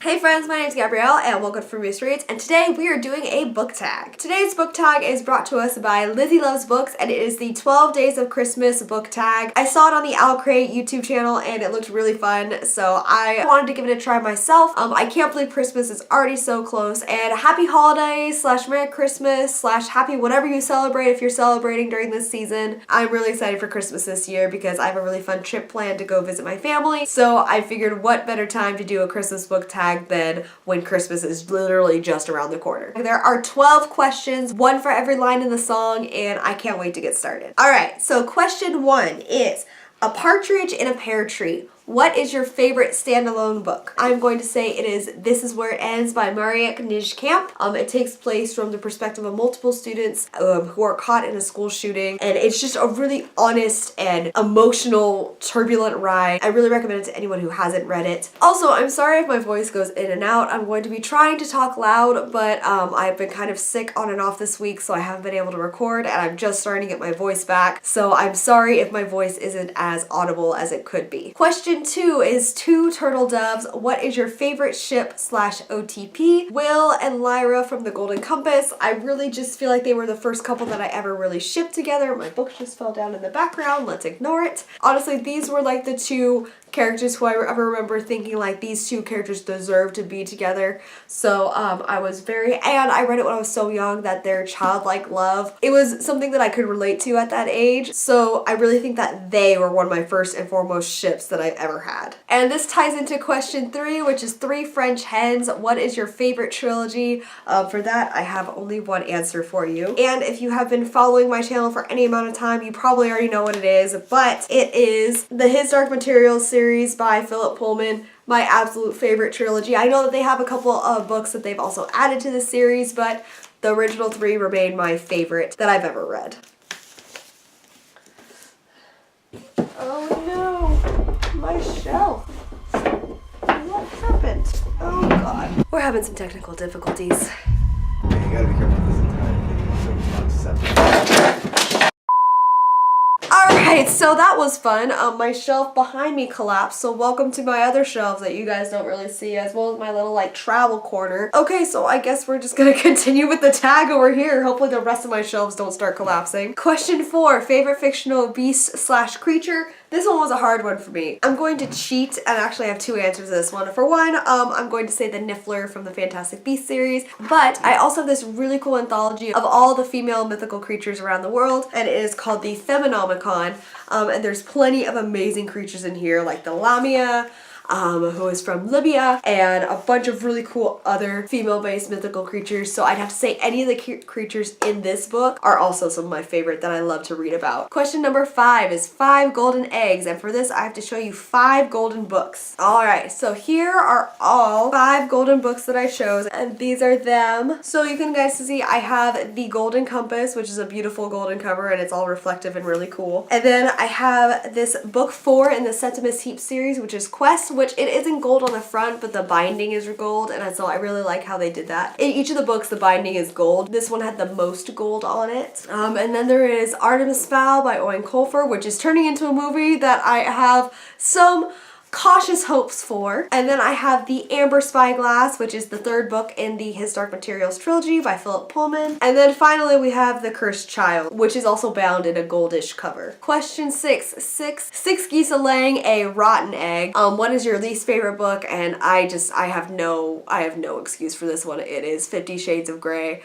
Hey friends, my name is Gabrielle and welcome to FrumiousReads, and today we are doing a book tag. Today's book tag is brought to us by Lizzie Loves Books, and it is the 12 Days of Christmas book tag. I saw it on the Owl Crate YouTube channel and it looked really fun, so I wanted to give it a try myself. I can't believe Christmas is already so close, and happy holidays slash Merry Christmas slash happy whatever you celebrate if you're celebrating during this season. I'm really excited for Christmas this year because I have a really fun trip planned to go visit my family, so I figured what better time to do a Christmas book tag than when Christmas is literally just around the corner. There are 12 questions, one for every line in the song, and I can't wait to get started. Alright, so question 1 is, a partridge in a pear tree. What is your favorite standalone book? I'm going to say it is This Is Where It Ends by Mariette Nijkamp. It takes place from the perspective of multiple students who are caught in a school shooting, and it's just a really honest and emotional, turbulent ride. I really recommend it to anyone who hasn't read it. Also, I'm sorry if my voice goes in and out. I'm going to be trying to talk loud, but I've been kind of sick on and off this week, so I haven't been able to record, and I'm just starting to get my voice back, so I'm sorry if my voice isn't as audible as it could be. Question 2 is Two Turtle Doves. What is your favorite ship slash OTP? Will and Lyra from the Golden Compass. I really just feel like they were the first couple that I ever really shipped together. My book just fell down in the background. Let's ignore it. Honestly, these were like the two characters who I ever remember thinking like these two characters deserve to be together. So I was very, and I read it when I was so young that their childlike love, it was something that I could relate to at that age. So I really think that they were one of my first and foremost ships that I've ever had. And this ties into question 3, which is Three French Hens. What is your favorite trilogy? For that, I have only one answer for you. And if you have been following my channel for any amount of time, you probably already know what it is, but it is the His Dark Materials series by Philip Pullman, my absolute favorite trilogy. I know that they have a couple of books that they've also added to the series, but the original 3 remain my favorite that I've ever read. Oh no, my shelf. What happened? Oh god. We're having some technical difficulties. Yeah, you gotta be careful with this entire thing. It's so susceptible. Alright, so that was fun. My shelf behind me collapsed, so welcome to my other shelves that you guys don't really see, as well as my little like travel corner. Okay, so I guess we're just gonna continue with the tag over here. Hopefully the rest of my shelves don't start collapsing. Question 4, favorite fictional beast slash creature. This one was a hard one for me. I'm going to cheat and actually have 2 answers to this one. For one, I'm going to say the Niffler from the Fantastic Beasts series, but I also have this really cool anthology of all the female mythical creatures around the world, and it is called the Phenomenomicon, and there's plenty of amazing creatures in here, like the Lamia, who is from Libya, and a bunch of really cool other female-based mythical creatures. So I'd have to say any of the creatures in this book are also some of my favorite that I love to read about. Question number 5 is 5 golden eggs, and for this I have to show you 5 golden books. Alright, so here are all 5 golden books that I chose, and these are them. So you can guys see I have the Golden Compass, which is a beautiful golden cover, and it's all reflective and really cool. And then I have this book 4 in the Septimus Heap series, which is Quest, which it is in gold on the front, but the binding is gold, and so I really like how they did that. In each of the books, the binding is gold. This one had the most gold on it. And then there is Artemis Fowl by Owen Colfer, which is turning into a movie that I have some cautious hopes for. And then I have the Amber Spyglass, which is the 3rd book in the His Dark Materials trilogy by Philip Pullman. And then finally we have The Cursed Child, which is also bound in a goldish cover. Question 6. Six geese are laying a rotten egg. What is your least favorite book? And I have no excuse for this one. It is 50 Shades of Grey.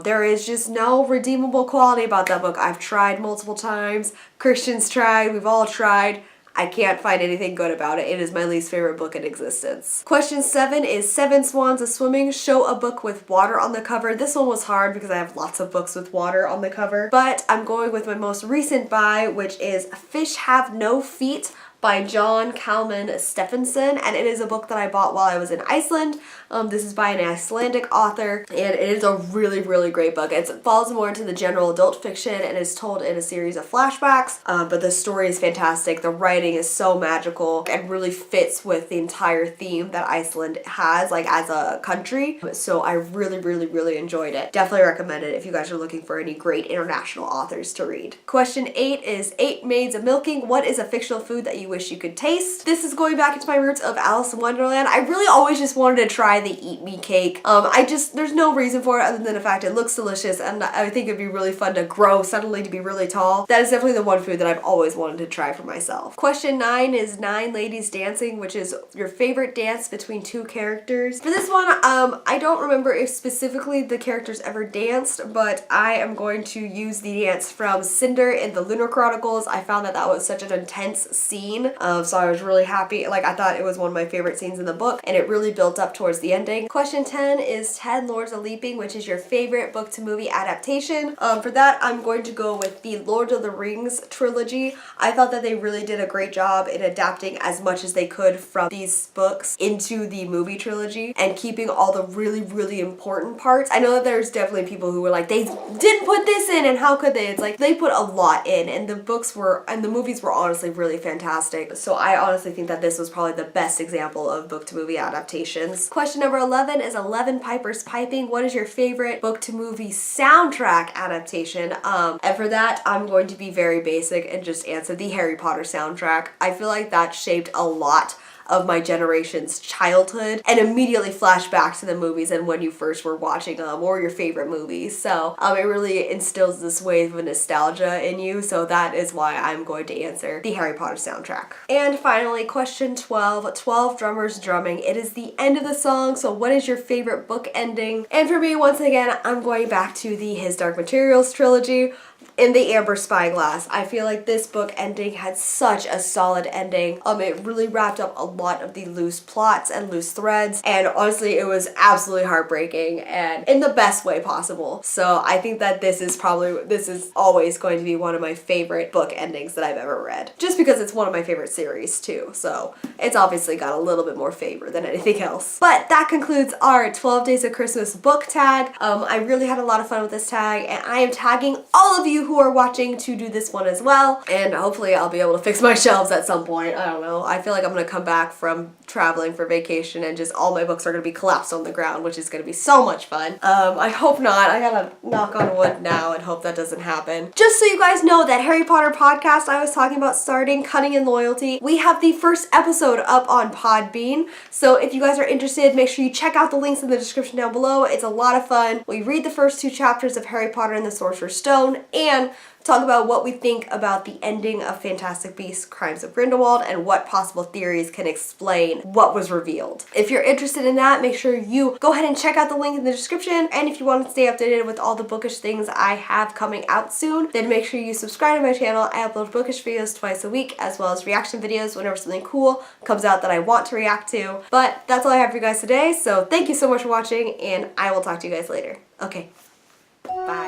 There is just no redeemable quality about that book. I've tried multiple times. Christian's tried. We've all tried. I can't find anything good about it. It is my least favorite book in existence. Question 7 is 7 Swans a Swimming. Show a book with water on the cover. This one was hard because I have lots of books with water on the cover, but I'm going with my most recent buy, which is Fish Have No Feet by John Kalman Stephenson, and it is a book that I bought while I was in Iceland. This is by an Icelandic author, and it is a really, really great book. It falls more into the general adult fiction and is told in a series of flashbacks, but the story is fantastic. The writing is so magical and really fits with the entire theme that Iceland has, like as a country. So I really, really, really enjoyed it. Definitely recommend it if you guys are looking for any great international authors to read. Question 8 is 8 Maids a Milking. What is a fictional food that you wish you could taste. This is going back into my roots of Alice in Wonderland. I really always just wanted to try the Eat Me cake. There's no reason for it other than the fact it looks delicious, and I think it'd be really fun to grow suddenly to be really tall. That is definitely the one food that I've always wanted to try for myself. Question 9 is 9 ladies dancing, which is your favorite dance between two characters. For this one, I don't remember if specifically the characters ever danced, but I am going to use the dance from Cinder in the Lunar Chronicles. I found that was such an intense scene, so I was really happy. Like, I thought it was one of my favorite scenes in the book, and it really built up towards the ending. Question 10 is 10 Lords of Leaping, which is your favorite book to movie adaptation. For that, I'm going to go with the Lord of the Rings trilogy. I thought that they really did a great job in adapting as much as they could from these books into the movie trilogy and keeping all the really, really important parts. I know that there's definitely people who were like, they didn't put this in and how could they? It's like they put a lot in, and the movies were honestly really fantastic. So I honestly think that this was probably the best example of book to movie adaptations. Question number 11 is 11 Pipers Piping. What is your favorite book to movie soundtrack adaptation? And for that, I'm going to be very basic and just answer the Harry Potter soundtrack. I feel like that shaped a lot of my generation's childhood and immediately flash back to the movies and when you first were watching them or your favorite movies. So it really instills this wave of nostalgia in you, so that is why I'm going to answer the Harry Potter soundtrack. And finally, question 12, 12 drummers drumming. It is the end of the song, so what is your favorite book ending? And for me, once again, I'm going back to the His Dark Materials trilogy. In the Amber Spyglass, I feel like this book ending had such a solid ending. It really wrapped up a lot of the loose plots and loose threads, and honestly, it was absolutely heartbreaking and in the best way possible. So I think that this is always going to be one of my favorite book endings that I've ever read. Just because it's one of my favorite series too, so it's obviously got a little bit more favor than anything else. But that concludes our 12 Days of Christmas book tag. I really had a lot of fun with this tag, and I am tagging all of you who are watching to do this one as well, and hopefully I'll be able to fix my shelves at some point. I don't know. I feel like I'm gonna come back from traveling for vacation and just all my books are gonna be collapsed on the ground, which is gonna be so much fun. I hope not. I gotta knock on wood now and hope that doesn't happen. Just so you guys know, that Harry Potter podcast I was talking about starting, Cunning and Loyalty, we have the first episode up on Podbean, so if you guys are interested, make sure you check out the links in the description down below. It's a lot of fun. We read the first 2 chapters of Harry Potter and the Sorcerer's Stone, and talk about what we think about the ending of Fantastic Beasts: Crimes of Grindelwald and what possible theories can explain what was revealed. If you're interested in that, make sure you go ahead and check out the link in the description, and if you want to stay updated with all the bookish things I have coming out soon, then make sure you subscribe to my channel. I upload bookish videos twice a week, as well as reaction videos whenever something cool comes out that I want to react to. But that's all I have for you guys today, so thank you so much for watching, and I will talk to you guys later. Okay, bye.